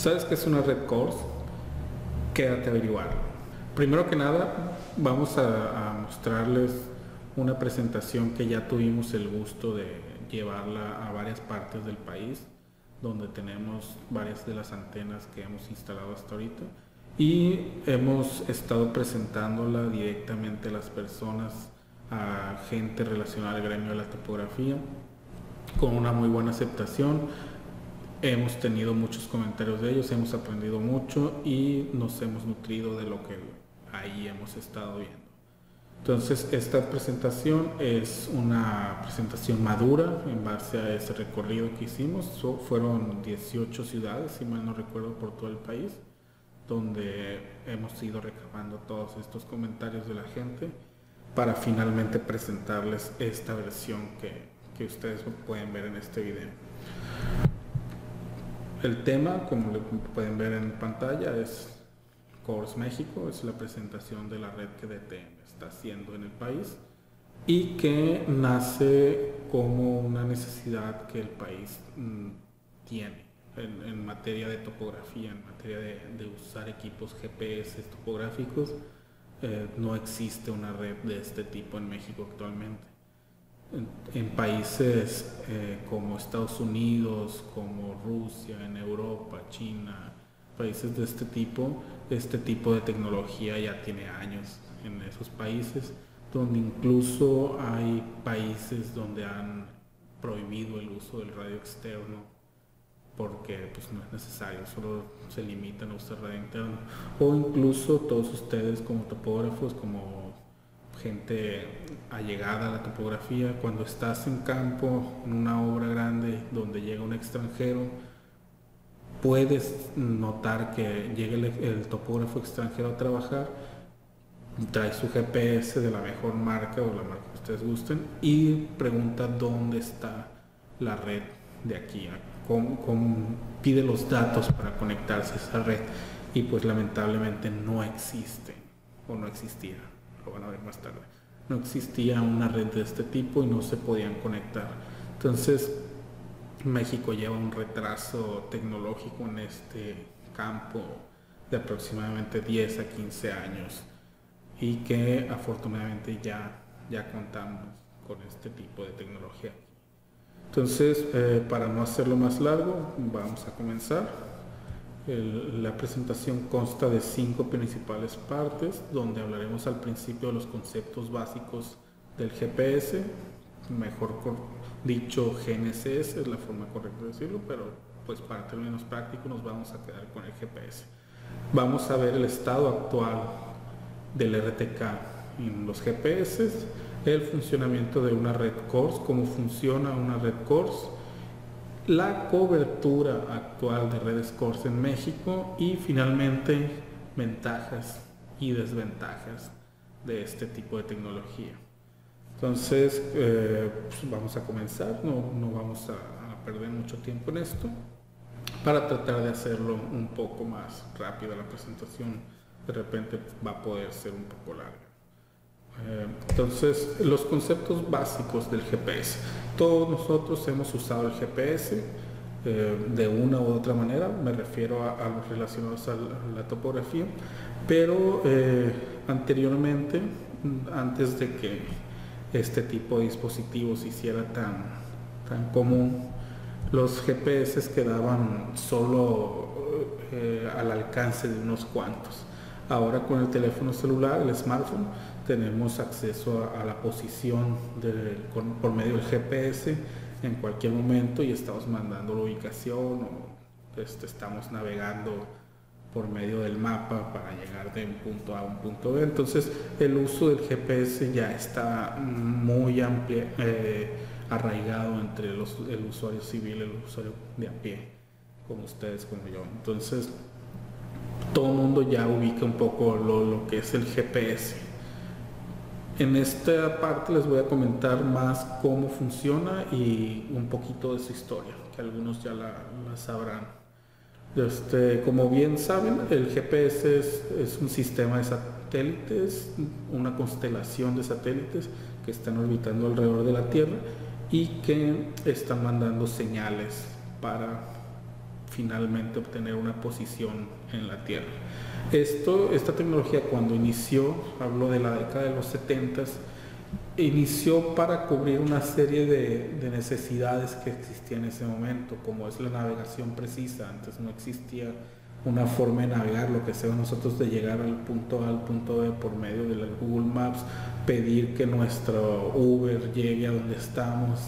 ¿Sabes qué es una red course? Quédate a averiguarlo. Primero que nada, vamos a mostrarles una presentación que ya tuvimos el gusto de llevarla a varias partes del país, donde tenemos varias de las antenas que hemos instalado hasta ahorita y hemos estado presentándola directamente a las personas, a gente relacionada al gremio de la topografía, con una muy buena aceptación. Hemos tenido muchos comentarios de ellos, hemos aprendido mucho y nos hemos nutrido de lo que ahí hemos estado viendo. Entonces, esta presentación es una presentación madura en base a ese recorrido que hicimos. Fueron 18 ciudades, si mal no recuerdo, por todo el país, donde hemos ido recabando todos estos comentarios de la gente para finalmente presentarles esta versión que ustedes pueden ver en este video. El tema, como pueden ver en pantalla, es Course México, es la presentación de la red que DTM está haciendo en el país y que nace como una necesidad que el país tiene en materia de topografía, en materia de usar equipos GPS topográficos. No existe una red de este tipo en México actualmente. En países como Estados Unidos, como Rusia, en Europa, China, países de este tipo de tecnología ya tiene años en esos países, donde incluso hay países donde han prohibido el uso del radio externo porque pues, no es necesario, solo se limitan a usar radio interno. O incluso todos ustedes como topógrafos, como gente allegada a la topografía, cuando estás en campo, en una obra grande donde llega un extranjero, puedes notar que llega el topógrafo extranjero a trabajar, trae su GPS de la mejor marca o la marca que ustedes gusten y pregunta dónde está la red de aquí, pide los datos para conectarse a esa red y pues lamentablemente no existe o no existía. Lo van a ver más tarde. No existía una red de este tipo y no se podían conectar. Entonces, México lleva un retraso tecnológico en este campo de aproximadamente 10 a 15 años y que afortunadamente ya contamos con este tipo de tecnología. Entonces, para no hacerlo más largo, vamos a comenzar. La presentación consta de 5 principales partes, donde hablaremos al principio de los conceptos básicos del GPS, mejor dicho GNSS, es la forma correcta de decirlo, pero pues para términos prácticos nos vamos a quedar con el GPS. Vamos a ver el estado actual del RTK en los GPS, el funcionamiento de una red course, cómo funciona una red course, la cobertura actual de redes course en México y finalmente ventajas y desventajas de este tipo de tecnología. Entonces pues vamos a comenzar, no vamos a perder mucho tiempo en esto para tratar de hacerlo un poco más rápido. La presentación de repente va a poder ser un poco larga. Entonces, los conceptos básicos del GPS. Todos nosotros hemos usado el GPS de una u otra manera, me refiero a los relacionados a la topografía, pero anteriormente, antes de que este tipo de dispositivos se hiciera tan común, los GPS quedaban solo al alcance de unos cuantos. Ahora con el teléfono celular, el smartphone, tenemos acceso a la posición por medio del GPS en cualquier momento y estamos mandando la ubicación o estamos navegando por medio del mapa para llegar de un punto A a un punto B. Entonces el uso del GPS ya está muy amplio, arraigado entre el usuario civil y el usuario de a pie, como ustedes, como yo. Entonces todo el mundo ya ubica un poco lo que es el GPS. En esta parte les voy a comentar más cómo funciona y un poquito de su historia, que algunos ya la sabrán. Como bien saben, el GPS es un sistema de satélites, una constelación de satélites que están orbitando alrededor de la Tierra y que están mandando señales para finalmente obtener una posición en la Tierra. Esta tecnología cuando inició, hablo de la década de los 70s, inició para cubrir una serie de necesidades que existían en ese momento, como es la navegación precisa. Antes no existía una forma de navegar, lo que sea nosotros, de llegar al punto A al punto B por medio de Google Maps, pedir que nuestro Uber llegue a donde estamos.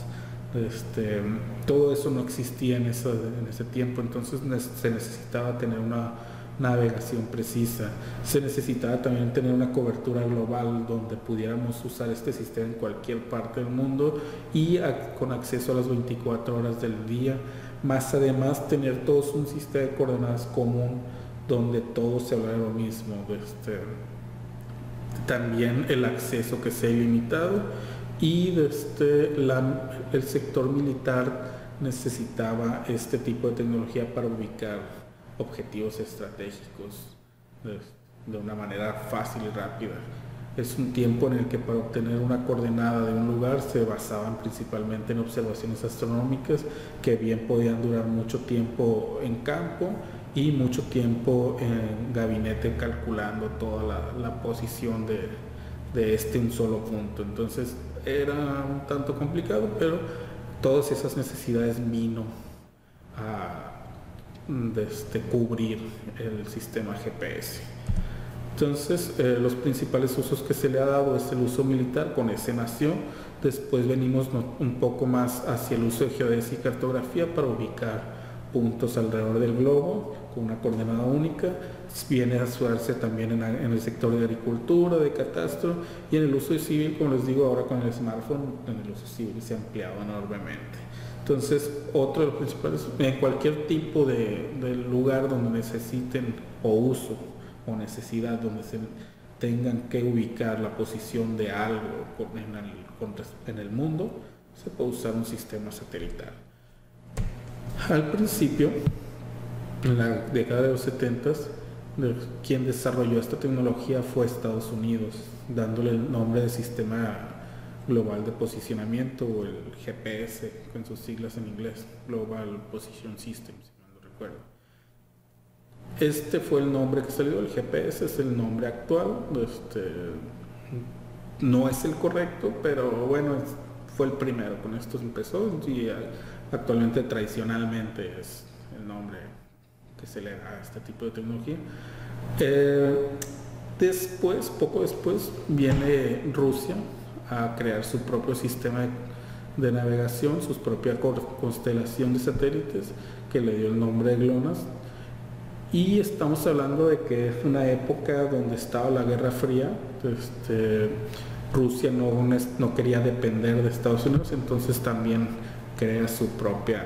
Todo eso no existía en ese tiempo, entonces se necesitaba tener una navegación precisa. Se necesitaba también tener una cobertura global donde pudiéramos usar este sistema en cualquier parte del mundo y con acceso a las 24 horas del día, más además tener todos un sistema de coordenadas común donde todos se hablara lo mismo. También el acceso que sea ilimitado, y el sector militar necesitaba este tipo de tecnología para ubicar objetivos estratégicos de una manera fácil y rápida. Es un tiempo en el que para obtener una coordenada de un lugar se basaban principalmente en observaciones astronómicas que bien podían durar mucho tiempo en campo y mucho tiempo en gabinete calculando toda la posición de un solo punto. Entonces era un tanto complicado, pero todas esas necesidades vino a cubrir el sistema GPS. Entonces los principales usos que se le ha dado es el uso militar, con ese nació. Después venimos un poco más hacia el uso de geodesia y cartografía para ubicar puntos alrededor del globo con una coordenada única. Viene a usarse también en el sector de agricultura, de catastro, y en el uso civil, como les digo ahora con el smartphone, en el uso civil se ha ampliado enormemente. Entonces, otro de los principales, en cualquier tipo de lugar donde necesiten o uso o necesidad, donde se tengan que ubicar la posición de algo en el mundo, se puede usar un sistema satelital. Al principio, en la década de los 70s, quien desarrolló esta tecnología fue Estados Unidos, dándole el nombre de Sistema Global de Posicionamiento, o el GPS, con sus siglas en inglés, Global Position System, si mal no recuerdo. Este fue el nombre que salió. El GPS es el nombre actual. No es el correcto, pero bueno, fue el primero. Con esto empezó, y actualmente tradicionalmente es el nombre que se le da a este tipo de tecnología. Poco después, viene Rusia a crear su propio sistema de navegación, su propia constelación de satélites, que le dio el nombre de GLONASS. Y estamos hablando de que es una época donde estaba la Guerra Fría. Rusia no quería depender de Estados Unidos, entonces también crea su propia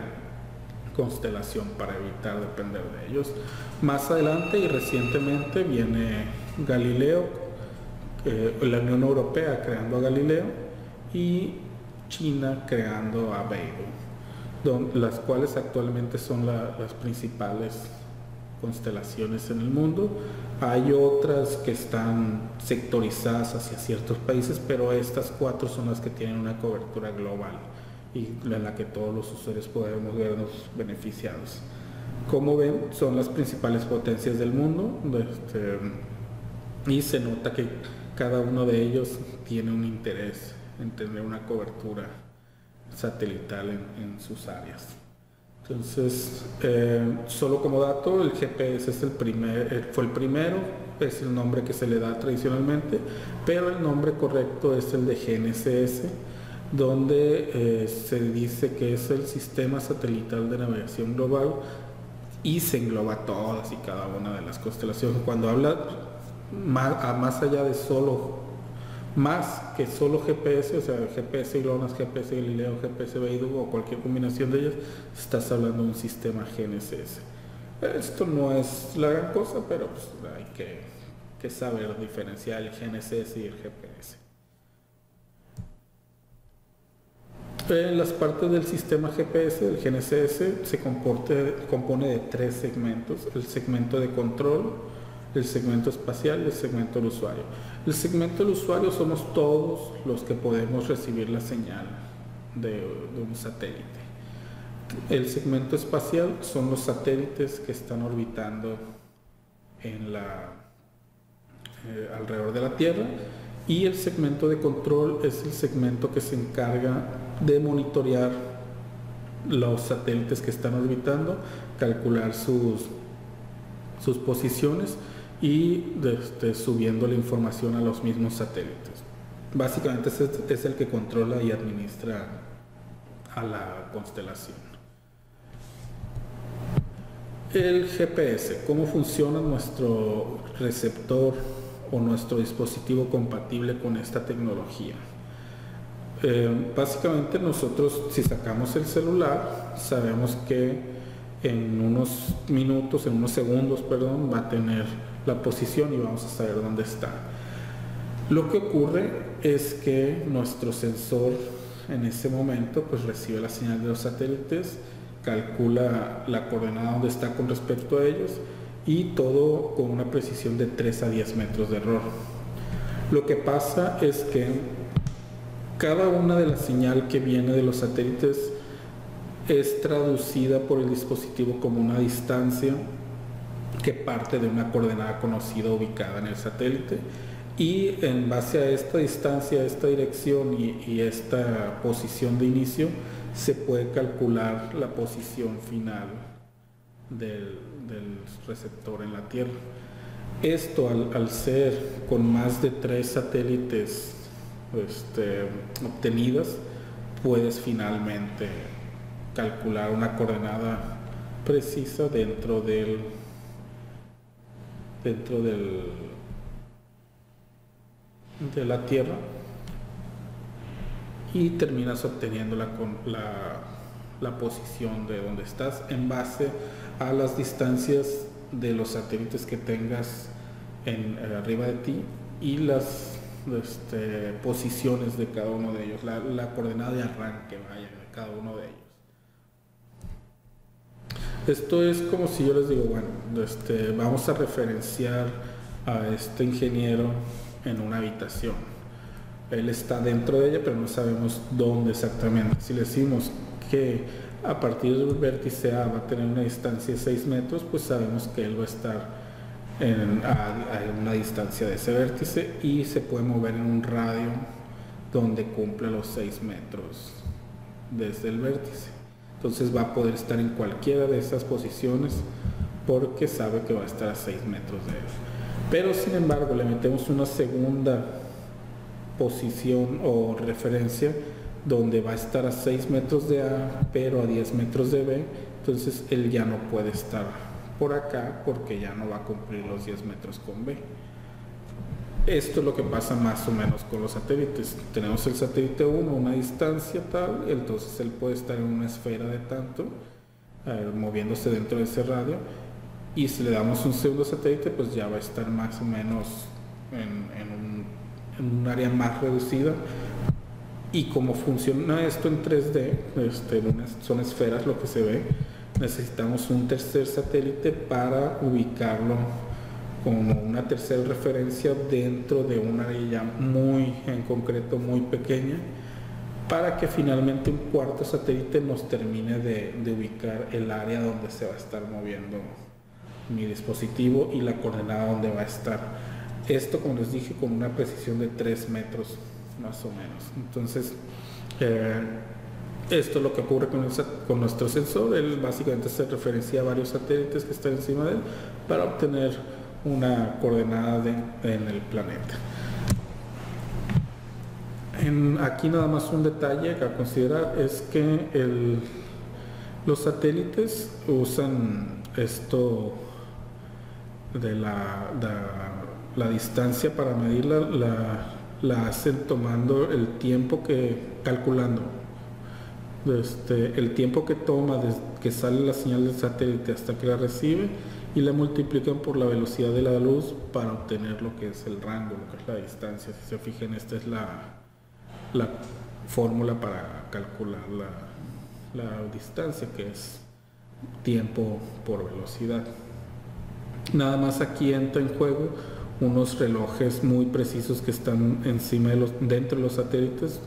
constelación para evitar depender de ellos. Más adelante y recientemente viene Galileo, la Unión Europea creando a Galileo y China creando a Beidou, las cuales actualmente son las principales constelaciones en el mundo. Hay otras que están sectorizadas hacia ciertos países, pero estas 4 son las que tienen una cobertura global y en la que todos los usuarios podemos vernos beneficiados. Como ven, son las principales potencias del mundo, y se nota que cada uno de ellos tiene un interés en tener una cobertura satelital en sus áreas. Entonces, solo como dato, el GPS fue el primero, es el nombre que se le da tradicionalmente, pero el nombre correcto es el de GNSS, donde se dice que es el Sistema Satelital de Navegación Global, y se engloba todas y cada una de las constelaciones. Cuando habla más allá de más que solo GPS, o sea, GPS GLONASS, GPS Galileo, GPS Beidou o cualquier combinación de ellas, estás hablando de un sistema GNSS. Esto no es la gran cosa, pero pues hay que saber diferenciar el GNSS y el GPS. Las partes del sistema GPS, del GNSS, se compone de 3 segmentos: el segmento de control, el segmento espacial y el segmento del usuario. El segmento del usuario somos todos los que podemos recibir la señal de un satélite. El segmento espacial son los satélites que están orbitando alrededor de la Tierra, y el segmento de control es el segmento que se encarga de monitorear los satélites que están orbitando, calcular sus posiciones y subiendo la información a los mismos satélites. Básicamente es el que controla y administra a la constelación. El GPS, ¿cómo funciona nuestro receptor o nuestro dispositivo compatible con esta tecnología? Básicamente nosotros, si sacamos el celular, sabemos que en unos minutos, en unos segundos, perdón, va a tener la posición y vamos a saber dónde está. Lo que ocurre es que nuestro sensor en ese momento pues recibe la señal de los satélites, calcula la coordenada donde está con respecto a ellos, y todo con una precisión de 3 a 10 metros de error. Lo que pasa es que cada una de la señal que viene de los satélites es traducida por el dispositivo como una distancia que parte de una coordenada conocida ubicada en el satélite, y en base a esta distancia, esta dirección y esta posición de inicio se puede calcular la posición final del receptor en la Tierra. Esto al ser con más de 3 satélites obtenidas, puedes finalmente calcular una coordenada precisa dentro de la Tierra, y terminas obteniendo la posición de donde estás en base a las distancias de los satélites que tengas arriba de ti y las posiciones de cada uno de ellos, la coordenada de arranque de cada uno de ellos. Esto es como si yo les digo, bueno, vamos a referenciar a este ingeniero en una habitación. Él está dentro de ella, pero no sabemos dónde exactamente. Si le decimos que a partir del vértice A va a tener una distancia de 6 metros, pues sabemos que él va a estar a una distancia de ese vértice y se puede mover en un radio donde cumple los 6 metros desde el vértice. Entonces va a poder estar en cualquiera de esas posiciones porque sabe que va a estar a 6 metros de él. Pero sin embargo le metemos una segunda posición o referencia donde va a estar a 6 metros de A pero a 10 metros de B, entonces él ya no puede estar por acá porque ya no va a cumplir los 10 metros con B. Esto es lo que pasa más o menos con los satélites. Tenemos el satélite 1 a una distancia tal, entonces él puede estar en una esfera de tanto, moviéndose dentro de ese radio, y si le damos un segundo satélite pues ya va a estar más o menos en un área más reducida. Y como funciona esto en 3D, son esferas lo que se ve, necesitamos un tercer satélite para ubicarlo como una tercera referencia dentro de un área muy en concreto, muy pequeña, para que finalmente un cuarto satélite nos termine de ubicar el área donde se va a estar moviendo mi dispositivo y la coordenada donde va a estar. Esto, como les dije, con una precisión de 3 metros más o menos. Entonces esto es lo que ocurre con nuestro sensor. Él básicamente se referencia a varios satélites que están encima de él para obtener una coordenada en el planeta. Aquí nada más un detalle a considerar es que los satélites usan esto de la distancia para medirla, la hacen tomando el tiempo calculando el tiempo que toma desde que sale la señal del satélite hasta que la recibe, y la multiplican por la velocidad de la luz para obtener lo que es el rango, lo que es la distancia. Si se fijan, esta es la fórmula para calcular la distancia, que es tiempo por velocidad. Nada más aquí entra en juego unos relojes muy precisos que están dentro de los satélites,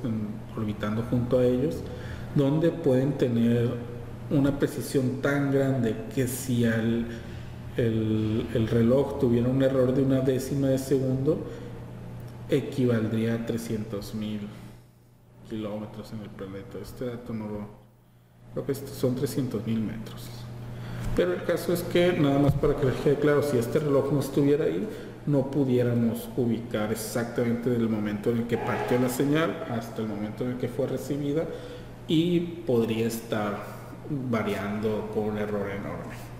orbitando junto a ellos, donde pueden tener una precisión tan grande que si el reloj tuviera un error de una décima de segundo, equivaldría a 300,000 kilómetros en el planeta. Este dato no lo... creo que son 300,000 metros. Pero el caso es que, nada más para que les quede claro, si este reloj no estuviera ahí, no pudiéramos ubicar exactamente del momento en el que partió la señal hasta el momento en el que fue recibida, y podría estar variando con un error enorme.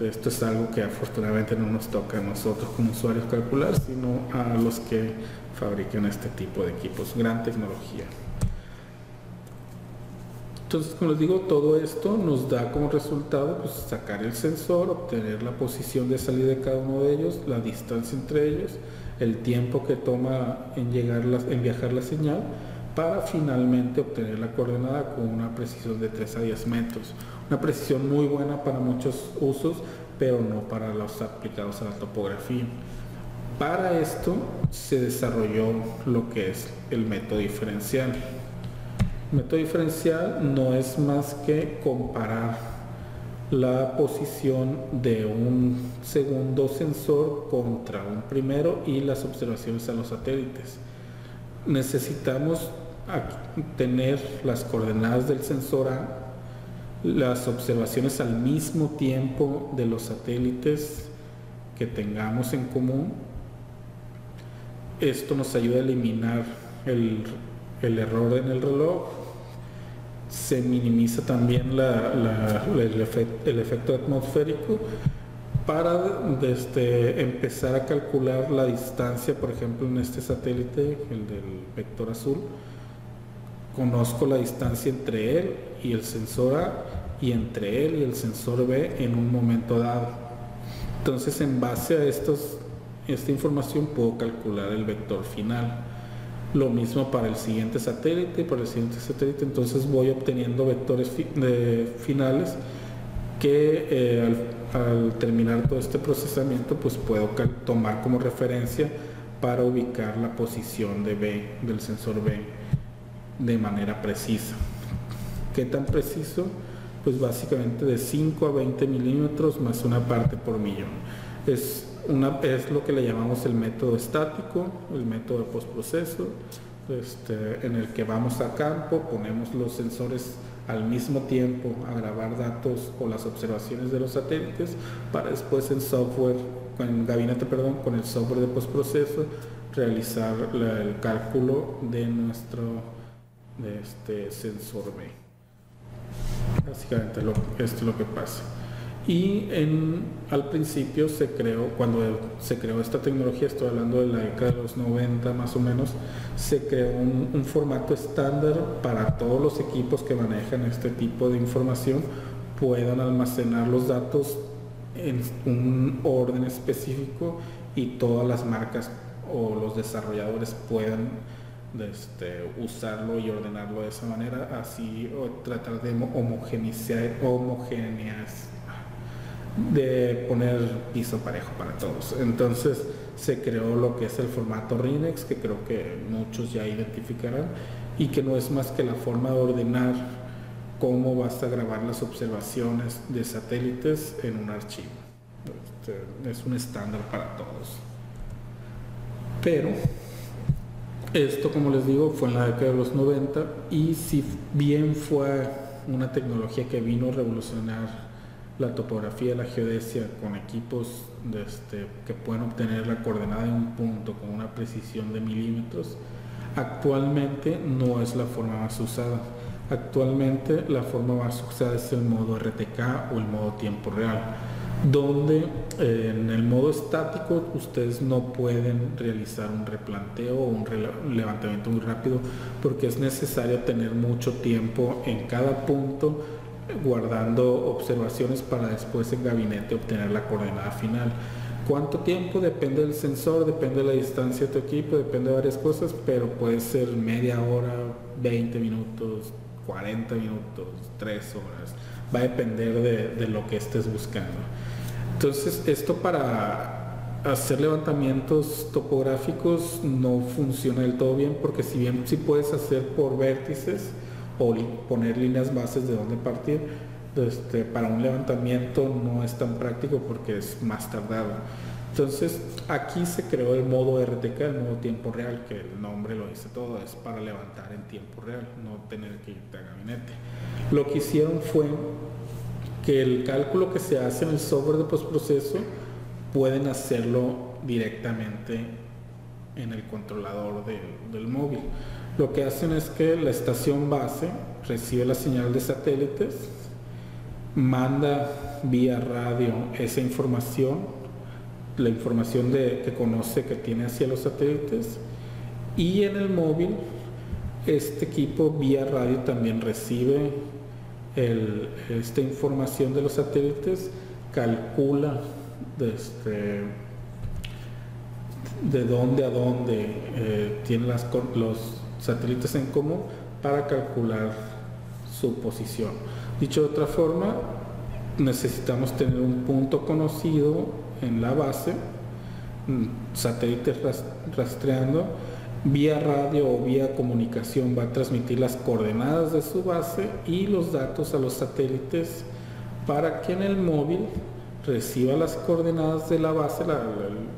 Esto es algo que afortunadamente no nos toca a nosotros como usuarios calcular, sino a los que fabrican este tipo de equipos. Gran tecnología. Entonces, como les digo, todo esto nos da como resultado pues, sacar el sensor, obtener la posición de salida de cada uno de ellos, la distancia entre ellos, el tiempo que toma en viajar la señal, para finalmente obtener la coordenada con una precisión de 3 a 10 metros. Una precisión muy buena para muchos usos, pero no para los aplicados a la topografía. Para esto se desarrolló lo que es el método diferencial. El método diferencial no es más que comparar la posición de un segundo sensor contra un primero y las observaciones a los satélites. Necesitamos tener las coordenadas del sensor A, las observaciones al mismo tiempo de los satélites que tengamos en común. Esto nos ayuda a eliminar el error en el reloj. Se minimiza también el efecto atmosférico para empezar a calcular la distancia. Por ejemplo, en este satélite, el del vector azul, conozco la distancia entre él y el sensor A y entre él y el sensor B en un momento dado. Entonces, en base a esta información puedo calcular el vector final. Lo mismo para el siguiente satélite, entonces voy obteniendo vectores finales que al terminar todo este procesamiento pues puedo tomar como referencia para ubicar la posición del sensor B de manera precisa. ¿Qué tan preciso? Pues básicamente de 5 a 20 milímetros más una parte por millón. Es lo que le llamamos el método estático, el método de postproceso, en el que vamos a campo, ponemos los sensores al mismo tiempo a grabar datos o las observaciones de los satélites, para después en gabinete, con el software de postproceso, realizar el cálculo de este sensor B. Básicamente esto es lo que pasa. Y al principio cuando se creó esta tecnología, estoy hablando de la década de los 90 más o menos, se creó un formato estándar para todos los equipos que manejan este tipo de información, puedan almacenar los datos en un orden específico y todas las marcas o los desarrolladores puedan usarlo y ordenarlo de esa manera, así, o tratar de de poner piso parejo para todos. Entonces se creó lo que es el formato RINEX, que creo que muchos ya identificarán, y que no es más que la forma de ordenar cómo vas a grabar las observaciones de satélites en un archivo. Es un estándar para todos. Pero esto, como les digo, fue en la década de los 90, y si bien fue una tecnología que vino a revolucionar la topografía, la geodesia, con equipos que pueden obtener la coordenada de un punto con una precisión de milímetros, actualmente no es la forma más usada. Actualmente la forma más usada es el modo RTK o el modo tiempo real, donde en el modo estático ustedes no pueden realizar un replanteo o un levantamiento muy rápido, porque es necesario tener mucho tiempo en cada punto guardando observaciones para después en gabinete obtener la coordenada final. ¿Cuánto tiempo? Depende del sensor, depende de la distancia de tu equipo, depende de varias cosas, pero puede ser media hora, 20 minutos, 40 minutos, 3 horas. Va a depender de lo que estés buscando. Entonces, esto para hacer levantamientos topográficos no funciona del todo bien, porque si bien sí puedes hacer por vértices o poner líneas bases de dónde partir. Para un levantamiento no es tan práctico porque es más tardado. Entonces aquí se creó el modo RTK, el modo tiempo real, que el nombre lo dice todo, es para levantar en tiempo real, no tener que irte a gabinete. Lo que hicieron fue que el cálculo que se hace en el software de postproceso pueden hacerlo directamente en el controlador del móvil. Lo que hacen es que la estación base recibe la señal de satélites, manda vía radio esa información, la información que conoce que tiene hacia los satélites, y en el móvil este equipo vía radio también recibe esta información de los satélites, calcula de dónde a dónde tienen los satélites en común para calcular su posición. Dicho de otra forma, necesitamos tener un punto conocido en la base, satélites rastreando, vía radio o vía comunicación va a transmitir las coordenadas de su base y los datos a los satélites para que en el móvil reciba las coordenadas de la base,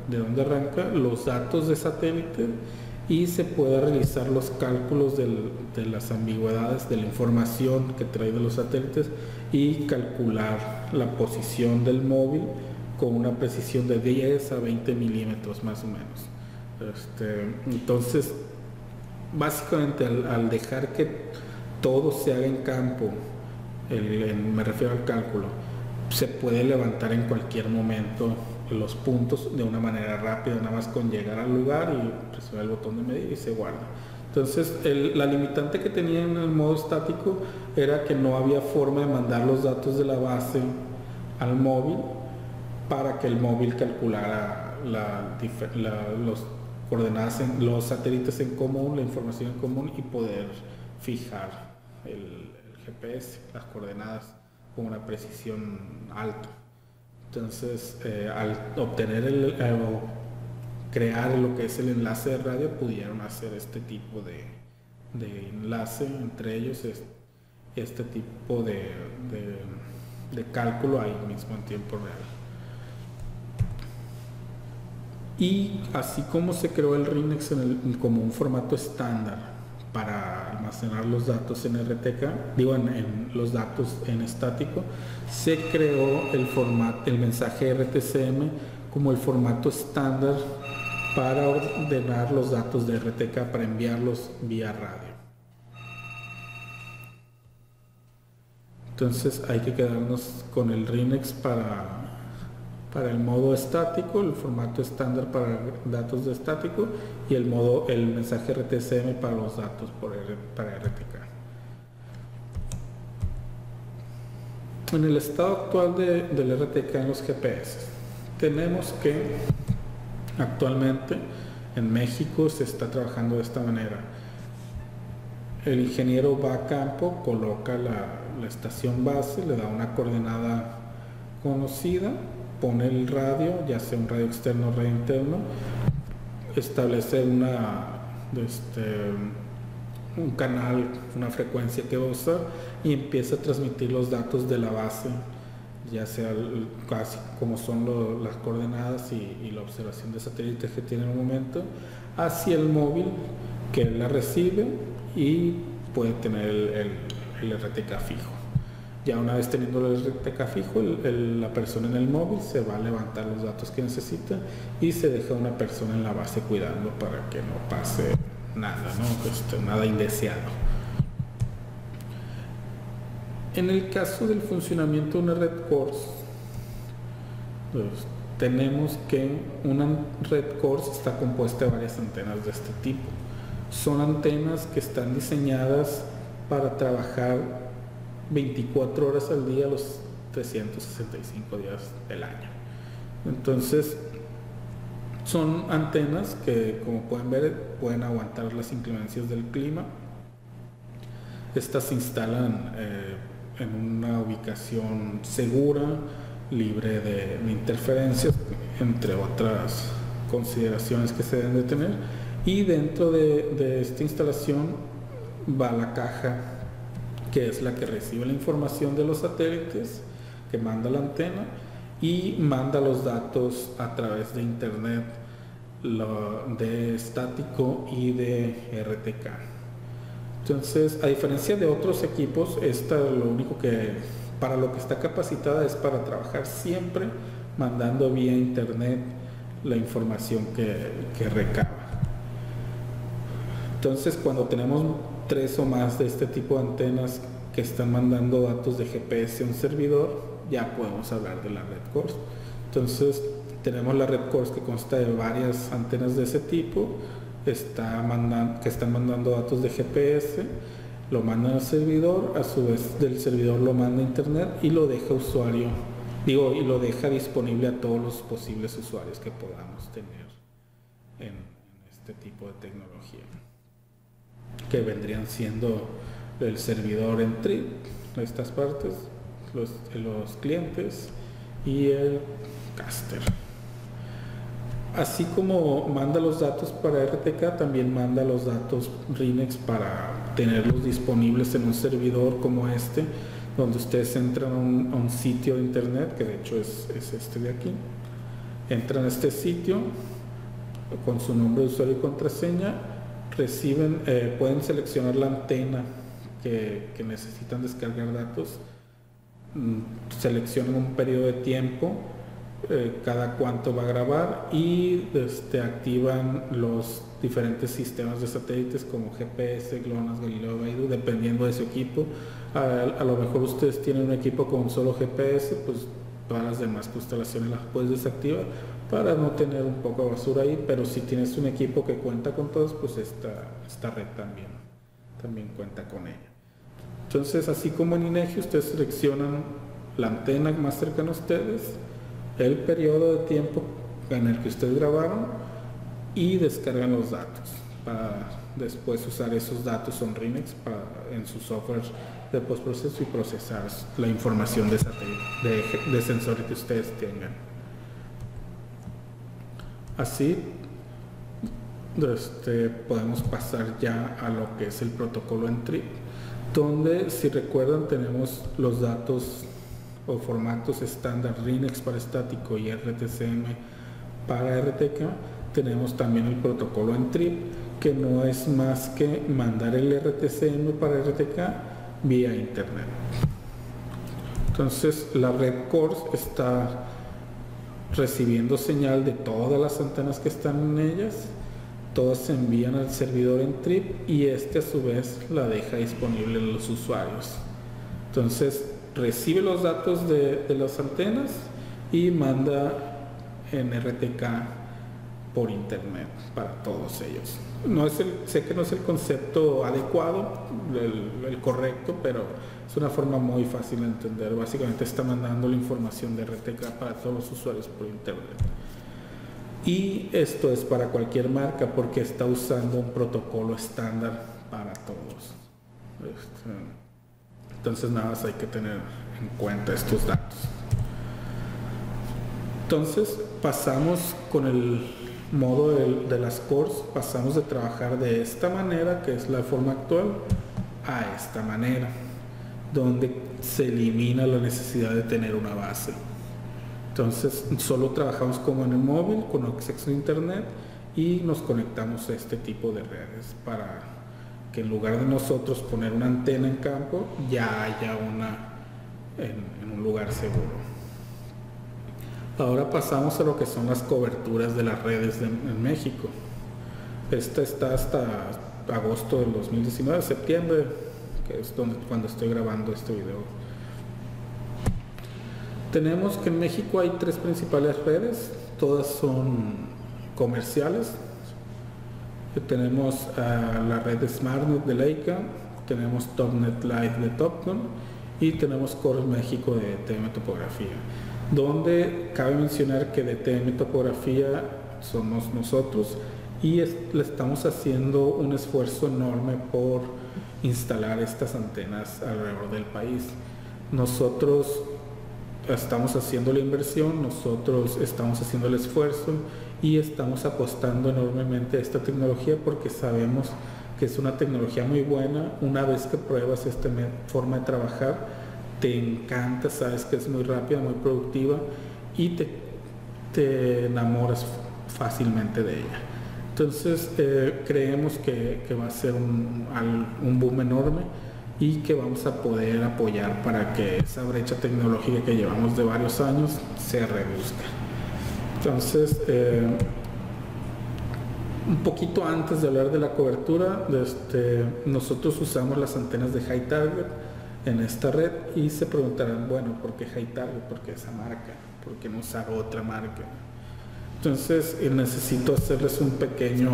de donde arranca, los datos de satélite, y se pueda realizar los cálculos de las ambigüedades de la información que trae de los satélites y calcular la posición del móvil con una precisión de 10 a 20 milímetros más o menos. Entonces, básicamente al dejar que todo se haga en campo, me refiero al cálculo, se puede levantar en cualquier momento los puntos de una manera rápida, nada más con llegar al lugar y presionar el botón de medir y se guarda. Entonces, la limitante que tenía en el modo estático era que no había forma de mandar los datos de la base al móvil para que el móvil calculara los coordenadas, los satélites en común, la información en común, y poder fijar el GPS, las coordenadas con una precisión alta. Entonces, al obtener crear lo que es el enlace de radio, pudieron hacer este tipo de enlace entre ellos, este tipo de cálculo ahí mismo en tiempo real. Y así como se creó el RINEX como un formato estándar para almacenar los datos en RTK, en los datos en estático, se creó el mensaje RTCM como el formato estándar para ordenar los datos de RTK para enviarlos vía radio. Entonces hay que quedarnos con el RINEX para el modo estático, el formato estándar para datos de estático, y el mensaje RTCM para los datos para RTK. En el estado actual del RTK en los GPS, tenemos que actualmente en México se está trabajando de esta manera. El ingeniero va a campo, coloca la estación base, le da una coordenada conocida, pone el radio, ya sea un radio externo o radio interno, establece un canal, una frecuencia que usa, y empieza a transmitir los datos de la base, ya sea casi como son las coordenadas y la observación de satélites que tiene en el momento, hacia el móvil, que la recibe y puede tener el RTK fijo. Ya una vez teniendo el RTK fijo, la persona en el móvil se va a levantar los datos que necesita y se deja una persona en la base cuidando para que no pase nada, nada indeseado. En el caso del funcionamiento de una red CORS, pues, tenemos que una red CORS está compuesta de varias antenas de este tipo. Son antenas que están diseñadas para trabajar 24 horas al día, los 365 días del año. Entonces, son antenas que, como pueden ver, pueden aguantar las inclemencias del clima. Estas se instalan en una ubicación segura, libre de interferencias, entre otras consideraciones que se deben de tener. Y dentro de esta instalación va la caja que es la que recibe la información de los satélites, que manda la antena y manda los datos a través de internet, de estático y de RTK. Entonces, a diferencia de otros equipos, esta lo único que para lo que está capacitada es para trabajar siempre mandando vía internet la información que recaba. Entonces, cuando tenemos 3 o más de este tipo de antenas que están mandando datos de GPS a un servidor, ya podemos hablar de la red CORS. Entonces, tenemos la red CORS que consta de varias antenas de ese tipo, que están mandando datos de GPS, lo mandan al servidor, a su vez del servidor lo manda a internet y lo deja y lo deja disponible a todos los posibles usuarios que podamos tener en este tipo de tecnología, que vendrían siendo el servidor en TRIP, estas partes, los clientes y el caster. Así como manda los datos para RTK, también manda los datos RINEX para tenerlos disponibles en un servidor como este, donde ustedes entran a un sitio de internet, que de hecho es este de aquí. Entran a este sitio con su nombre de usuario y contraseña, pueden seleccionar la antena que necesitan descargar datos, seleccionan un periodo de tiempo, cada cuánto va a grabar y activan los diferentes sistemas de satélites como GPS, GLONASS, Galileo, Beidou, dependiendo de su equipo. A lo mejor ustedes tienen un equipo con solo GPS, pues todas las demás constelaciones las puedes desactivar para no tener un poco de basura ahí, pero si tienes un equipo que cuenta con todos, pues esta red también cuenta con ella. Entonces, así como en INEGI, ustedes seleccionan la antena más cercana a ustedes, el periodo de tiempo en el que ustedes grabaron y descargan los datos para después usar esos datos on RINEX en su software de postproceso y procesar la información de sensores que ustedes tengan. Así podemos pasar ya a lo que es el protocolo en TRIP, donde, si recuerdan, tenemos los datos o formatos estándar RINEX para estático y RTCM para RTK. Tenemos también el protocolo en TRIP, que no es más que mandar el RTCM para RTK vía internet. Entonces, la red CORS está recibiendo señal de todas las antenas que están en ellas, todas se envían al servidor en TRIP y a su vez la deja disponible en los usuarios. Entonces, recibe los datos de las antenas y manda en RTK por internet para todos ellos. Sé que no es el concepto adecuado, el correcto, pero es una forma muy fácil de entender. Básicamente está mandando la información de RTK para todos los usuarios por internet. Y esto es para cualquier marca porque está usando un protocolo estándar para todos. Entonces nada más hay que tener en cuenta estos datos. Entonces pasamos con el modo de las CORS, pasamos de trabajar de esta manera, que es la forma actual, a esta manera, donde se elimina la necesidad de tener una base. Entonces solo trabajamos como en el móvil, con acceso a internet, y nos conectamos a este tipo de redes para que en lugar de nosotros poner una antena en campo, ya haya una en un lugar seguro. Ahora pasamos a lo que son las coberturas de las redes en México. Esta está hasta agosto del 2019, septiembre, que es cuando estoy grabando este video. Tenemos que en México hay 3 principales redes, todas son comerciales. Tenemos la red SmartNet de Leica, tenemos TopNet Live de Topcon y tenemos CORS México de TM Topografía, donde cabe mencionar que de TM Topografía somos nosotros y le estamos haciendo un esfuerzo enorme por instalar estas antenas alrededor del país. Nosotros estamos haciendo la inversión, nosotros estamos haciendo el esfuerzo y estamos apostando enormemente a esta tecnología porque sabemos que es una tecnología muy buena. Una vez que pruebas esta forma de trabajar, te encanta, sabes que es muy rápida, muy productiva y te enamoras fácilmente de ella. Entonces creemos que va a ser un boom enorme y que vamos a poder apoyar para que esa brecha tecnológica que llevamos de varios años se reduzca. Entonces, un poquito antes de hablar de la cobertura, nosotros usamos las antenas de High Target en esta red y se preguntarán, bueno, ¿por qué High Target? ¿Por qué esa marca? ¿Por qué no usar otra marca? Entonces necesito hacerles un pequeño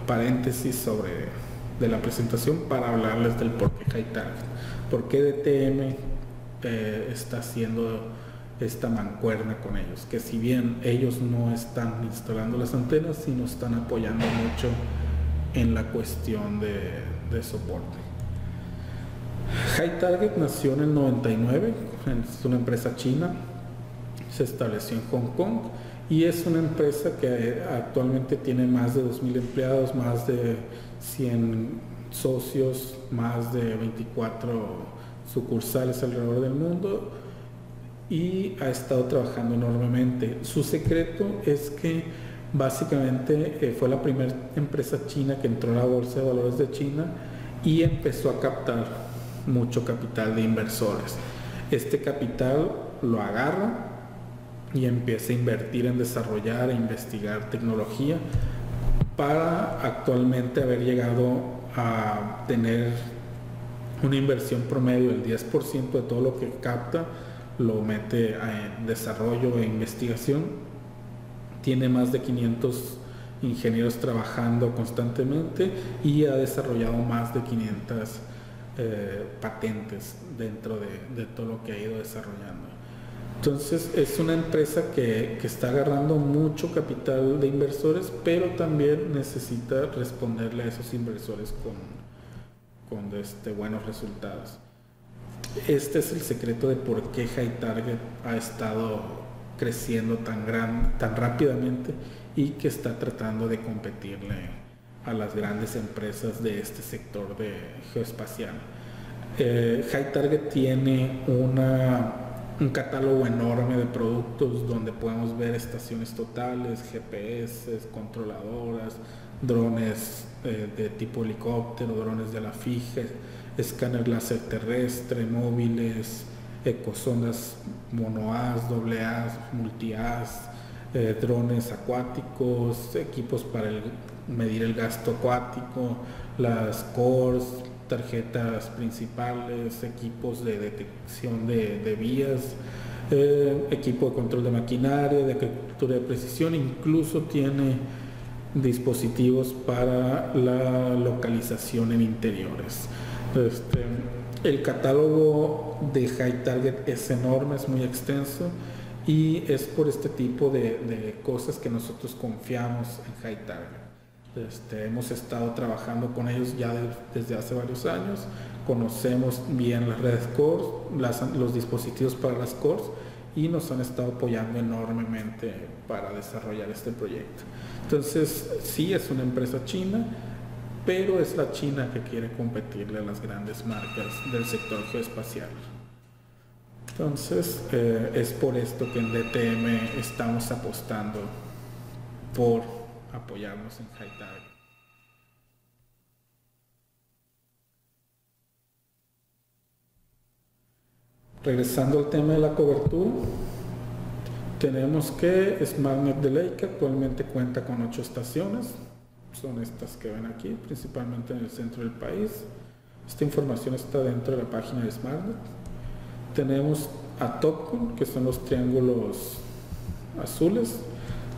paréntesis de la presentación para hablarles del por qué High Target, por qué DTM está haciendo esta mancuerna con ellos, que si bien ellos no están instalando las antenas, sí nos están apoyando mucho en la cuestión de soporte. High Target nació en el 99, es una empresa china, se estableció en Hong Kong y es una empresa que actualmente tiene más de 2.000 empleados, más de 100 socios, más de 24 sucursales alrededor del mundo y ha estado trabajando enormemente. Su secreto es que básicamente fue la primera empresa china que entró a la bolsa de valores de China y empezó a captar mucho capital de inversores. Este capital lo agarra y empieza a invertir en desarrollar e investigar tecnología para actualmente haber llegado a tener una inversión promedio del 10% de todo lo que capta, lo mete en desarrollo e investigación. Tiene más de 500 ingenieros trabajando constantemente y ha desarrollado más de 500 patentes dentro de todo lo que ha ido desarrollando. Entonces es una empresa que está agarrando mucho capital de inversores, pero también necesita responderle a esos inversores con buenos resultados. Este es el secreto de por qué High Target ha estado creciendo tan rápidamente y que está tratando de competirle a las grandes empresas de este sector de geoespacial. High Target tiene un catálogo enorme de productos donde podemos ver estaciones totales, GPS, controladoras, drones de tipo helicóptero, drones de ala fija, escáner láser terrestre, móviles, ecosondas monoas, doble as, multi-as, drones acuáticos, equipos para medir el gasto acuático, las cores, tarjetas principales, equipos de detección de vías, equipo de control de maquinaria, de captura de precisión, incluso tiene dispositivos para la localización en interiores. El catálogo de High Target es enorme, es muy extenso y es por este tipo de cosas que nosotros confiamos en High Target. Hemos estado trabajando con ellos ya desde hace varios años, conocemos bien las redes cores, los dispositivos para las cores y nos han estado apoyando enormemente para desarrollar este proyecto. Entonces sí es una empresa china, pero es la China que quiere competirle a las grandes marcas del sector geoespacial. Entonces es por esto que en DTM estamos apostando por apoyarnos en High Target. Regresando al tema de la cobertura, tenemos que SmartNet de Leica actualmente cuenta con 8 estaciones, son estas que ven aquí, principalmente en el centro del país. Esta información está dentro de la página de SmartNet. Tenemos a Topcon, que son los triángulos azules,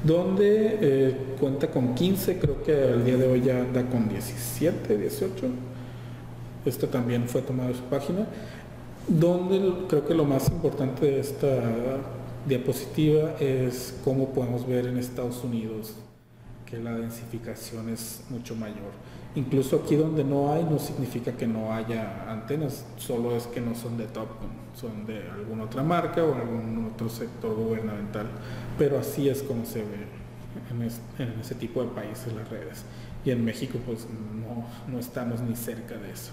donde cuenta con 15, creo que al día de hoy ya anda con 17, 18. Esto también fue tomado de su página, donde creo que lo más importante de esta diapositiva es cómo podemos ver en Estados Unidos que la densificación es mucho mayor. Incluso aquí donde no hay, no significa que no haya antenas, solo es que no son de Topcon, son de alguna otra marca o algún otro sector gubernamental, pero así es como se ve en ese tipo de países las redes. y en México pues no estamos ni cerca de eso.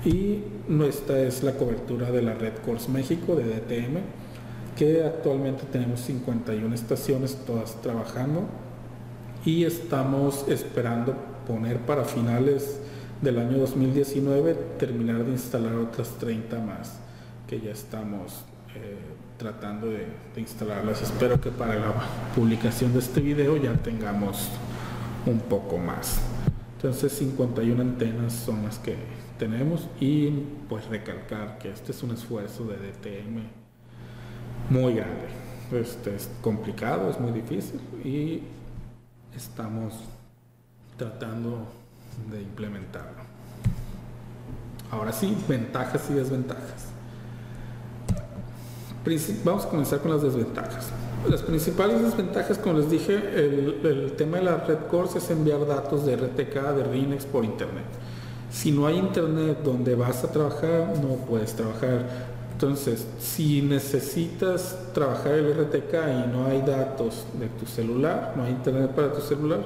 Y esta es la cobertura de la red Cors México de DTM, que actualmente tenemos 51 estaciones todas trabajando y estamos esperando poner para finales del año 2019 terminar de instalar otras 30 más que ya estamos tratando de instalarlas. Espero que para la publicación de este video ya tengamos un poco más. Entonces 51 antenas son las que tenemos y pues recalcar que este es un esfuerzo de DTM muy grande. Es complicado, es muy difícil y estamos tratando de implementarlo. Ahora sí, ventajas y desventajas. Vamos a comenzar con las desventajas. Las principales desventajas, como les dije, el tema de la red Cors es enviar datos de RTK, de RINEX por internet. Si no hay internet donde vas a trabajar, no puedes trabajar. Entonces, si necesitas trabajar el RTK y no hay datos de tu celular, no hay internet para tu celular,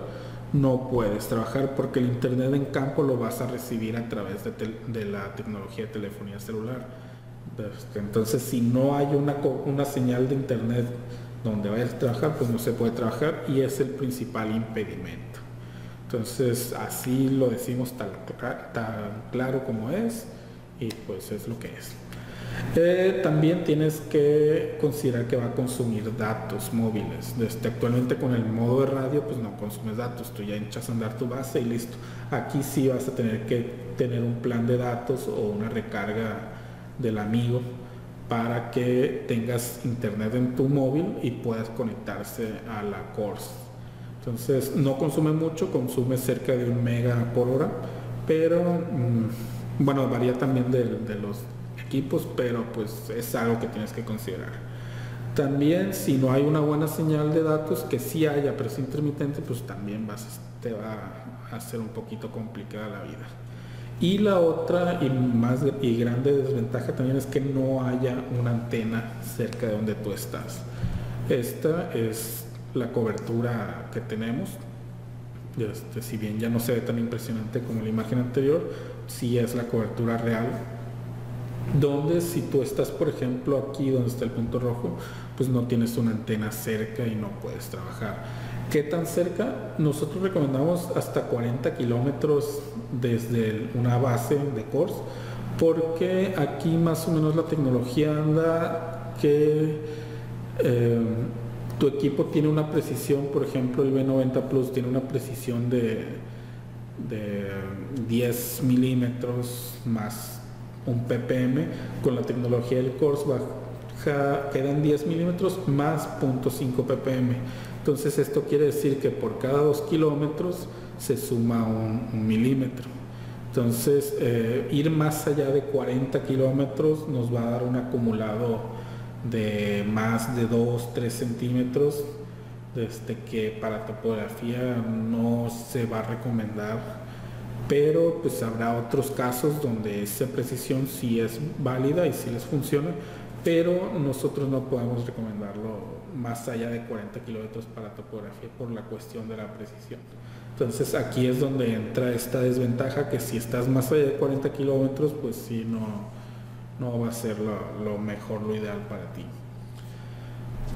no puedes trabajar porque el internet en campo lo vas a recibir a través de la tecnología de telefonía celular. Entonces, si no hay una señal de internet donde vayas a trabajar, pues no se puede trabajar y es el principal impedimento. Entonces, así lo decimos tan claro como es y pues es lo que es. También tienes que considerar que va a consumir datos móviles. Actualmente con el modo de radio pues no consumes datos, tú ya echas a andar tu base y listo. Aquí sí vas a tener que tener un plan de datos o una recarga del amigo para que tengas internet en tu móvil y puedas conectarse a la Cors. Entonces no consume mucho, consume cerca de 1 mega por hora, pero bueno, varía también de los equipos, pero pues es algo que tienes que considerar. También si no hay una buena señal de datos, que sí haya, pero es intermitente, pues también te va a hacer un poquito complicada la vida. Y la otra y grande desventaja también es que no haya una antena cerca de donde tú estás. Esta es la cobertura que tenemos. Si bien ya no se ve tan impresionante como la imagen anterior, sí es la cobertura real, donde si tú estás, por ejemplo, aquí donde está el punto rojo, pues no tienes una antena cerca y no puedes trabajar. ¿Qué tan cerca? Nosotros recomendamos hasta 40 kilómetros desde una base de Cors, porque aquí más o menos la tecnología anda que tu equipo tiene una precisión, por ejemplo el B90 Plus tiene una precisión de 10 milímetros más un ppm. Con la tecnología del Cors quedan 10 milímetros más 0.5 ppm. Entonces esto quiere decir que por cada 2 kilómetros se suma un milímetro. Entonces ir más allá de 40 kilómetros nos va a dar un acumulado de más de 2-3 centímetros, que para topografía no se va a recomendar, pero pues habrá otros casos donde esa precisión sí es válida y sí les funciona, pero nosotros no podemos recomendarlo más allá de 40 kilómetros para topografía por la cuestión de la precisión. Entonces aquí es donde entra esta desventaja, que si estás más allá de 40 kilómetros pues sí no va a ser lo mejor, lo ideal para ti,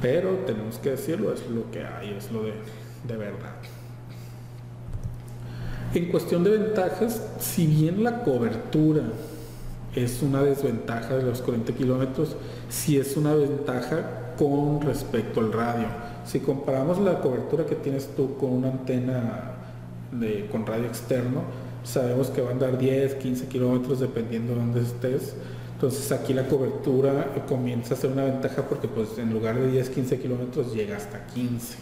pero tenemos que decirlo, es lo que hay, es lo de verdad. En cuestión de ventajas, si bien la cobertura es una desventaja de los 40 kilómetros, sí es una ventaja con respecto al radio. Si comparamos la cobertura que tienes tú con una antena con radio externo, sabemos que va a andar 10, 15 kilómetros dependiendo de dónde estés. Entonces aquí la cobertura comienza a ser una ventaja porque pues en lugar de 10, 15 kilómetros llega hasta 15.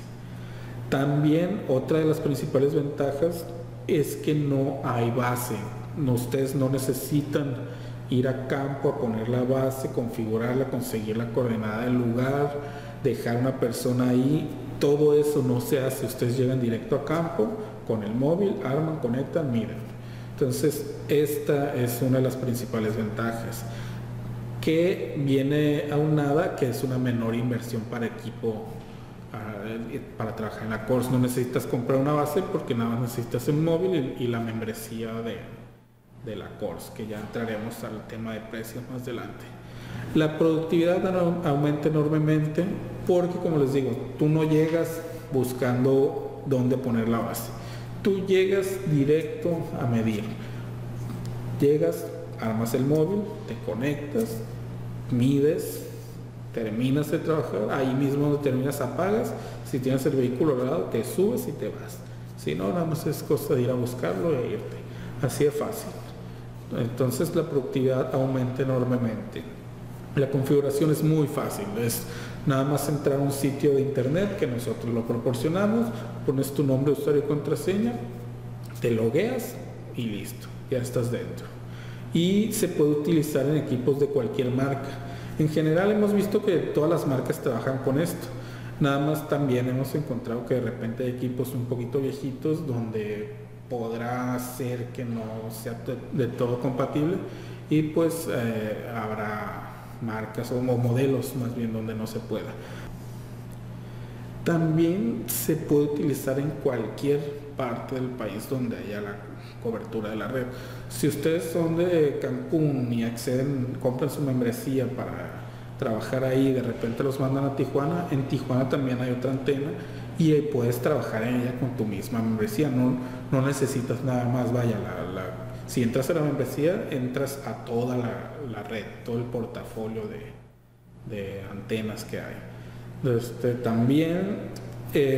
También otra de las principales ventajas es que no hay base. Ustedes no necesitan ir a campo a poner la base, configurarla, conseguir la coordenada del lugar, dejar una persona ahí. Todo eso no se hace. Ustedes llegan directo a campo con el móvil, arman, conectan, miran. Entonces esta es una de las principales ventajas, que viene aunada que es una menor inversión para equipo para trabajar en la course. No necesitas comprar una base porque nada más necesitas un móvil y la membresía de la course, que ya entraremos al tema de precios más adelante. La productividad aumenta enormemente porque, como les digo, tú no llegas buscando dónde poner la base. Tú llegas directo a medir. Llegas, armas el móvil, te conectas, mides, terminas de trabajar, ahí mismo donde terminas apagas, si tienes el vehículo al lado te subes y te vas. Si no, nada más es cosa de ir a buscarlo e irte. Así de fácil. Entonces la productividad aumenta enormemente. La configuración es muy fácil, es nada más entrar a un sitio de internet que nosotros lo proporcionamos, pones tu nombre, usuario y contraseña, te logueas y listo, ya estás dentro. Y se puede utilizar en equipos de cualquier marca. En general hemos visto que todas las marcas trabajan con esto. Nada más también hemos encontrado que de repente hay equipos un poquito viejitos donde podrá ser que no sea de todo compatible y pues habrá marcas o modelos más bien donde no se pueda. También se puede utilizar en cualquier parte del país donde haya la cobertura de la red. Si ustedes son de Cancún y compran su membresía para trabajar ahí, de repente los mandan a Tijuana, en Tijuana también hay otra antena y puedes trabajar en ella con tu misma membresía, no necesitas nada más, si entras a la membresía, entras a toda la red, todo el portafolio de antenas que hay. También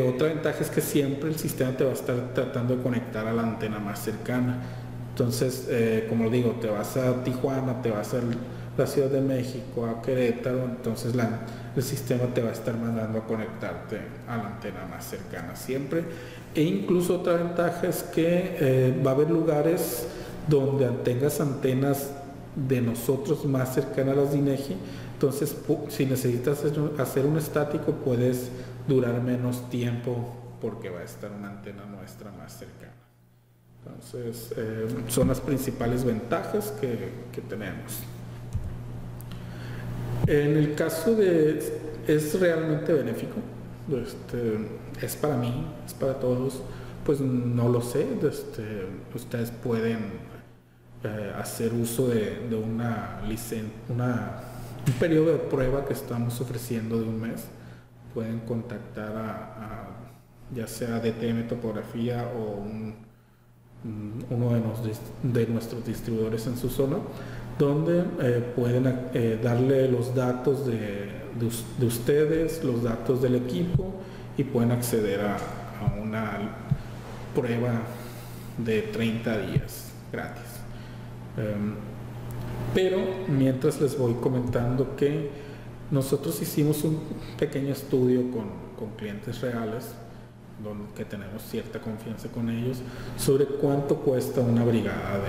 otra ventaja es que siempre el sistema te va a estar tratando de conectar a la antena más cercana. Entonces, como digo, te vas a Tijuana, te vas a la Ciudad de México, a Querétaro, entonces el sistema te va a estar mandando a conectarte a la antena más cercana siempre. E incluso otra ventaja es que va a haber lugares donde tengas antenas de nosotros más cercanas a las de INEGI, entonces si necesitas hacer un estático puedes durar menos tiempo porque va a estar una antena nuestra más cercana. Entonces son las principales ventajas que tenemos. En el caso es realmente benéfico, es para mí, es para todos, pues no lo sé, ustedes pueden hacer uso de un periodo de prueba que estamos ofreciendo de un mes. Pueden contactar ya sea DTM Topografía o uno de nuestros distribuidores en su zona, donde pueden darle los datos de ustedes, los datos del equipo y pueden acceder a una prueba de 30 días gratis. Pero mientras les voy comentando que nosotros hicimos un pequeño estudio con clientes reales, que tenemos cierta confianza con ellos, sobre cuánto cuesta una brigada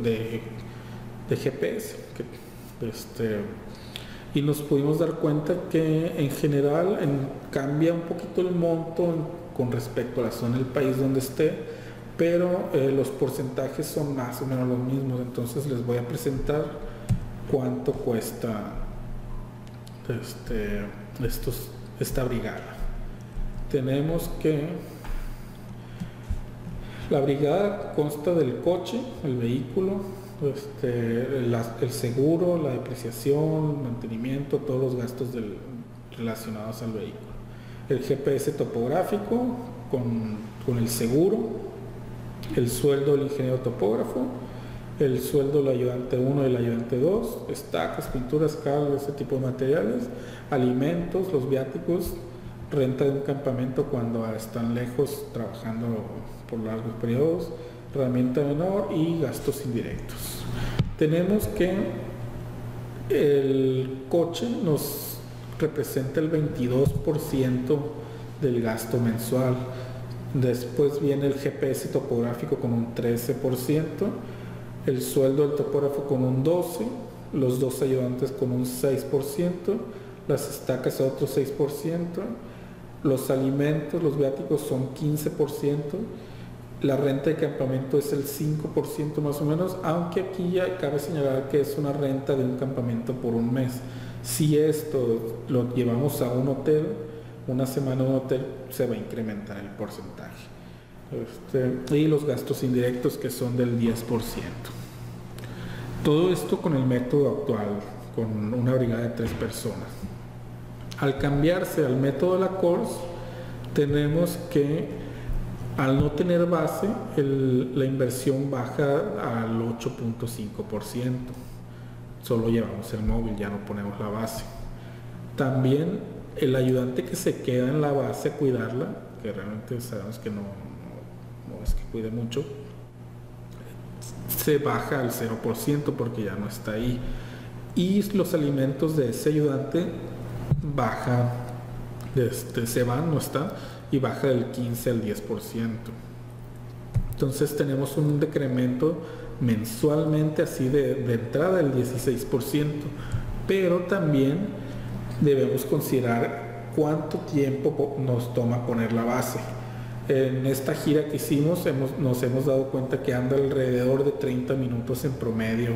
de GPS. Y nos pudimos dar cuenta que en general cambia un poquito el monto con respecto a la zona del país donde esté, pero los porcentajes son más o menos los mismos. Entonces les voy a presentar cuánto cuesta esta brigada. Tenemos que la brigada consta del coche, el vehículo, el seguro, la depreciación, mantenimiento, todos los gastos relacionados al vehículo. El GPS topográfico con el seguro, el sueldo del ingeniero topógrafo, el sueldo del ayudante 1 y el ayudante 2, estacas, pinturas, cables, ese tipo de materiales, alimentos, los viáticos, renta de un campamento cuando están lejos trabajando por largos periodos, herramienta menor y gastos indirectos. Tenemos que el coche nos representa el 22% del gasto mensual. Después viene el GPS topográfico con un 13%, el sueldo del topógrafo con un 12%, los dos ayudantes con un 6%, las estacas a otro 6%, los alimentos, los viáticos son 15%, la renta de campamento es el 5% más o menos, aunque aquí ya cabe señalar que es una renta de un campamento por un mes. Si esto lo llevamos a un hotel, una semana en un hotel, se va a incrementar el porcentaje. Y los gastos indirectos, que son del 10%. Todo esto con el método actual, con una brigada de 3 personas. Al cambiarse al método de la course, tenemos que, al no tener base, la inversión baja al 8.5%. Solo llevamos el móvil, ya no ponemos la base. También el ayudante que se queda en la base a cuidarla, que realmente sabemos que no es que cuide mucho, se baja al 0% porque ya no está ahí. Y los alimentos de ese ayudante baja, se van, no está, y baja del 15 al 10%. Entonces tenemos un decremento mensualmente así de entrada del 16%, pero también debemos considerar cuánto tiempo nos toma poner la base. En esta gira que hicimos nos hemos dado cuenta que anda alrededor de 30 minutos en promedio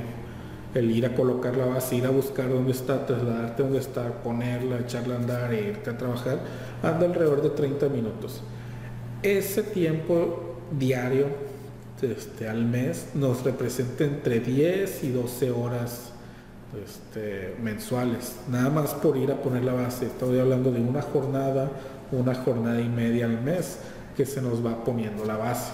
el ir a colocar la base, ir a buscar dónde está, trasladarte dónde está, ponerla, echarla a andar e irte a trabajar, anda alrededor de 30 minutos. Ese tiempo diario al mes nos representa entre 10 y 12 horas mensuales, nada más por ir a poner la base. Estoy hablando de una jornada y media al mes que se nos va poniendo la base.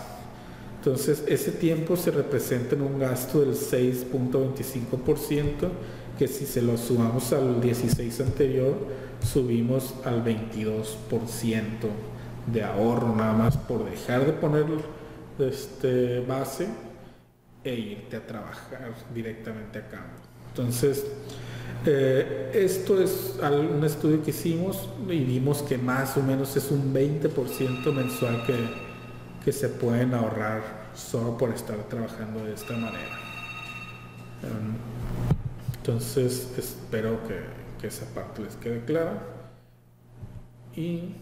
Entonces ese tiempo se representa en un gasto del 6.25%, que si se lo sumamos al 16 anterior, subimos al 22% de ahorro, nada más por dejar de poner base e irte a trabajar directamente a campo. Entonces esto es un estudio que hicimos y vimos que más o menos es un 20% mensual que se pueden ahorrar solo por estar trabajando de esta manera. Entonces espero que esa parte les quede clara. Y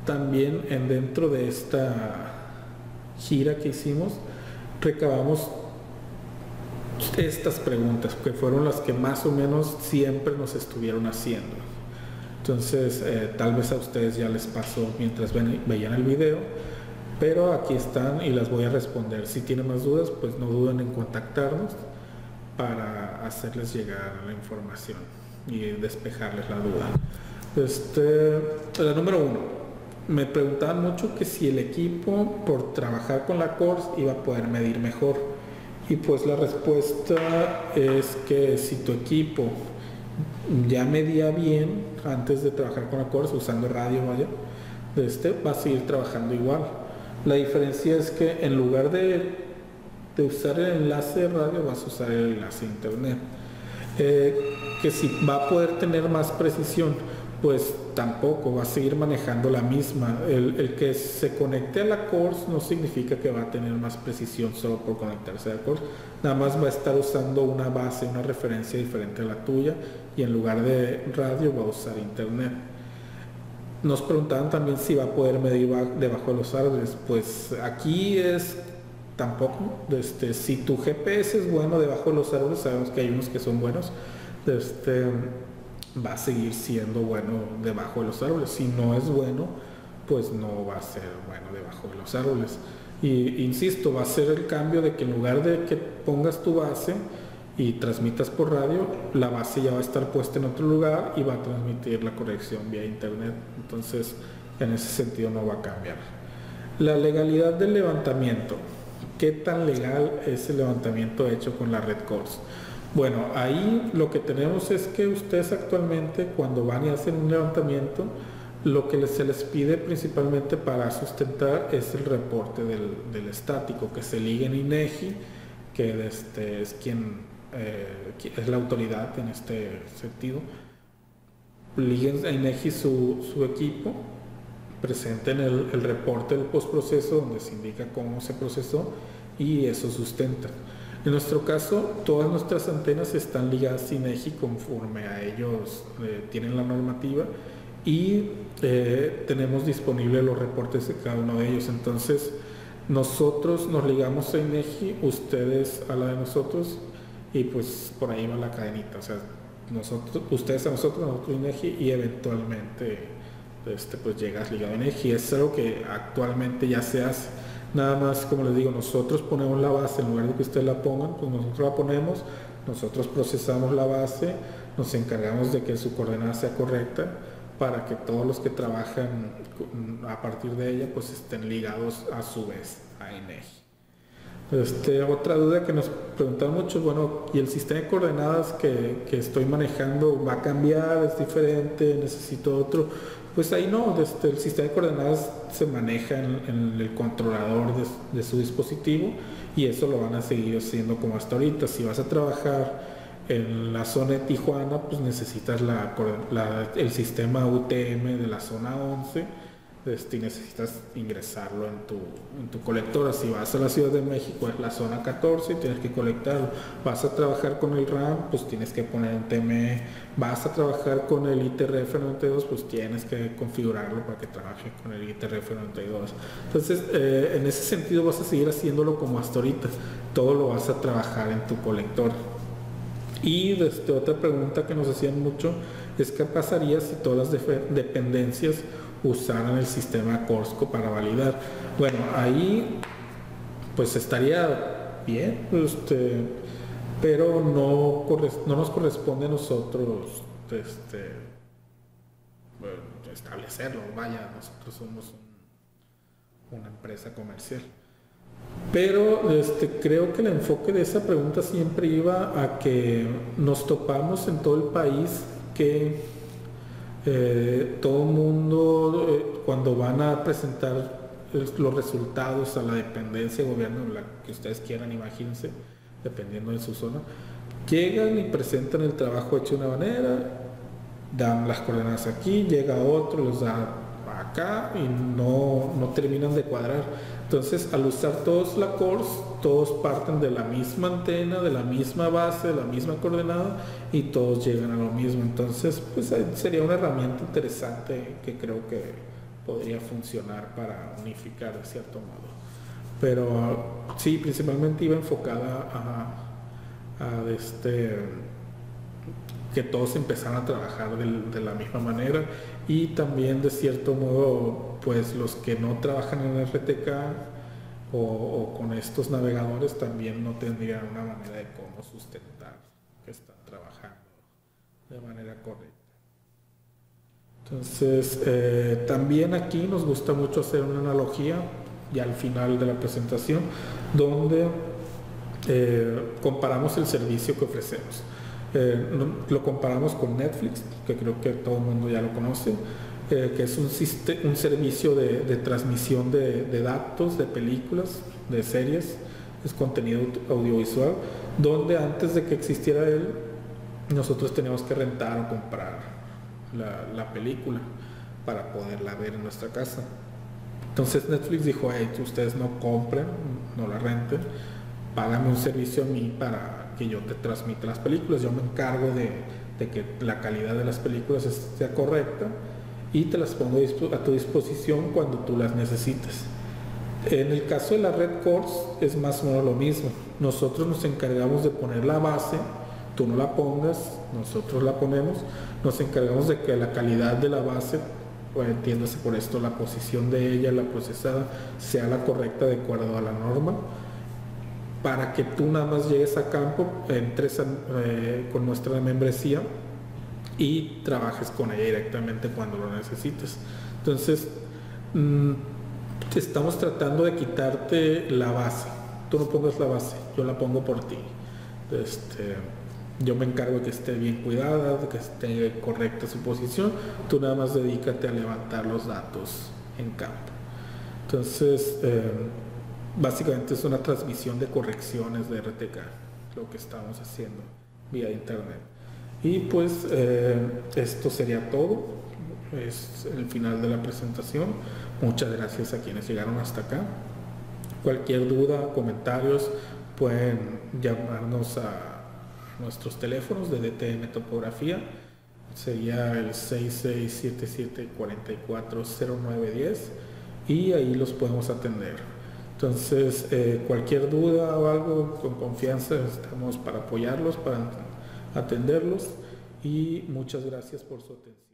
también dentro de esta gira que hicimos, recabamos estas preguntas, que fueron las que más o menos siempre nos estuvieron haciendo. Entonces tal vez a ustedes ya les pasó mientras veían el video, pero aquí están y las voy a responder. Si tienen más dudas, pues no duden en contactarnos para hacerles llegar la información y despejarles la duda. La número 1, me preguntaban mucho que si el equipo, por trabajar con la course, iba a poder medir mejor. Y pues la respuesta es que si tu equipo ya medía bien antes de trabajar con la course, usando radio, va a seguir trabajando igual. La diferencia es que en lugar de usar el enlace de radio, vas a usar el enlace de internet. Que si va a poder tener más precisión, pues tampoco, va a seguir manejando la misma. El que se conecte a la course no significa que va a tener más precisión solo por conectarse a la course. Nada más va a estar usando una base, una referencia diferente a la tuya, y en lugar de radio va a usar internet. Nos preguntaban también si va a poder medir debajo de los árboles. Pues aquí es tampoco. Si tu GPS es bueno debajo de los árboles, sabemos que hay unos que son buenos, va a seguir siendo bueno debajo de los árboles. Si no es bueno, pues no va a ser bueno debajo de los árboles. Y insisto, va a ser el cambio de que en lugar de que pongas tu base y transmitas por radio, la base ya va a estar puesta en otro lugar y va a transmitir la conexión vía internet. Entonces, en ese sentido no va a cambiar. La legalidad del levantamiento. ¿Qué tan legal es el levantamiento hecho con la red course? Bueno, ahí lo que tenemos es que ustedes actualmente, cuando van y hacen un levantamiento, lo que se les pide principalmente para sustentar es el reporte del estático, que se ligue en INEGI, que es quien es la autoridad en este sentido. Liguen a INEGI su equipo, presenten el reporte del postproceso donde se indica cómo se procesó, y eso sustenta. En nuestro caso, todas nuestras antenas están ligadas a INEGI conforme a ellos tienen la normativa, y tenemos disponibles los reportes de cada uno de ellos. Entonces nosotros nos ligamos a INEGI, ustedes a la de nosotros, y pues por ahí va la cadenita, o sea, ustedes a nosotros INEGI, y eventualmente pues llegas ligado a INEGI. Es algo que actualmente ya se hace. Nada más, como les digo, nosotros ponemos la base en lugar de que ustedes la pongan, pues nosotros la ponemos, nosotros procesamos la base, nos encargamos de que su coordenada sea correcta para que todos los que trabajan a partir de ella pues estén ligados a su vez a INEGI. Otra duda que nos preguntan mucho, bueno, ¿y el sistema de coordenadas que estoy manejando va a cambiar? ¿Es diferente? ¿Necesito otro? Pues ahí no, el sistema de coordenadas se maneja en el controlador de su dispositivo, y eso lo van a seguir haciendo como hasta ahorita. Si vas a trabajar en la zona de Tijuana, pues necesitas el sistema UTM de la zona 11, y necesitas ingresarlo en tu colectora. Si vas a la Ciudad de México, es la zona 14, tienes que colectarlo. Vas a trabajar con el RAM, pues tienes que poner un TME. Vas a trabajar con el ITRF92, pues tienes que configurarlo para que trabaje con el ITRF92. Entonces, en ese sentido vas a seguir haciéndolo como hasta ahorita. Todo lo vas a trabajar en tu colector. Y otra pregunta que nos hacían mucho es qué pasaría si todas las dependencias usaran el sistema Corsco para validar. Bueno, ahí pues estaría bien, pero no nos corresponde a nosotros establecerlo. Vaya, nosotros somos una empresa comercial. Pero creo que el enfoque de esa pregunta siempre iba a que nos topamos en todo el país que todo el mundo, cuando van a presentar los resultados a la dependencia de gobierno, la que ustedes quieran, imagínense, dependiendo de su zona, llegan y presentan el trabajo hecho de una manera, dan las coordenadas aquí, llega otro, los da acá y no terminan de cuadrar. Entonces, al usar todos la CORS, todos parten de la misma antena, de la misma base, de la misma coordenada, y todos llegan a lo mismo. Entonces, pues sería una herramienta interesante que creo que podría funcionar para unificar de cierto modo. Pero sí, principalmente iba enfocada a que todos empezaran a trabajar de la misma manera, y también de cierto modo pues los que no trabajan en RTK o con estos navegadores también no tendrían una manera de cómo sustentar que están trabajando de manera correcta. Entonces también aquí nos gusta mucho hacer una analogía ya al final de la presentación, donde comparamos el servicio que ofrecemos. Lo comparamos con Netflix, que creo que todo el mundo ya lo conoce, que es un servicio de transmisión de datos, de películas, de series, es contenido audiovisual, donde antes de que existiera él, nosotros teníamos que rentar o comprar la película para poderla ver en nuestra casa. Entonces Netflix dijo, hey, ustedes no compren, no la renten, págame un servicio a mí para que yo te transmita las películas, yo me encargo de que la calidad de las películas sea correcta y te las pongo a tu disposición cuando tú las necesites. En el caso de la red CORS es más o menos lo mismo. Nosotros nos encargamos de poner la base, tú no la pongas, nosotros la ponemos, nos encargamos de que la calidad de la base, pues, entiéndase por esto, la posición de ella, la procesada, sea la correcta de acuerdo a la norma, para que tú nada más llegues a campo, entres con nuestra membresía y trabajes con ella directamente cuando lo necesites. Entonces, estamos tratando de quitarte la base. Tú no pongas la base, yo la pongo por ti. Yo me encargo de que esté bien cuidada, de que esté correcta su posición. Tú nada más dedícate a levantar los datos en campo. Entonces, básicamente es una transmisión de correcciones de RTK, lo que estamos haciendo vía internet. Y pues esto sería todo, es el final de la presentación. Muchas gracias a quienes llegaron hasta acá. Cualquier duda, comentarios, pueden llamarnos a nuestros teléfonos de DTM Topografía, sería el 6677-440910, y ahí los podemos atender. Entonces, cualquier duda o algo, con confianza estamos para apoyarlos, para atenderlos y muchas gracias por su atención.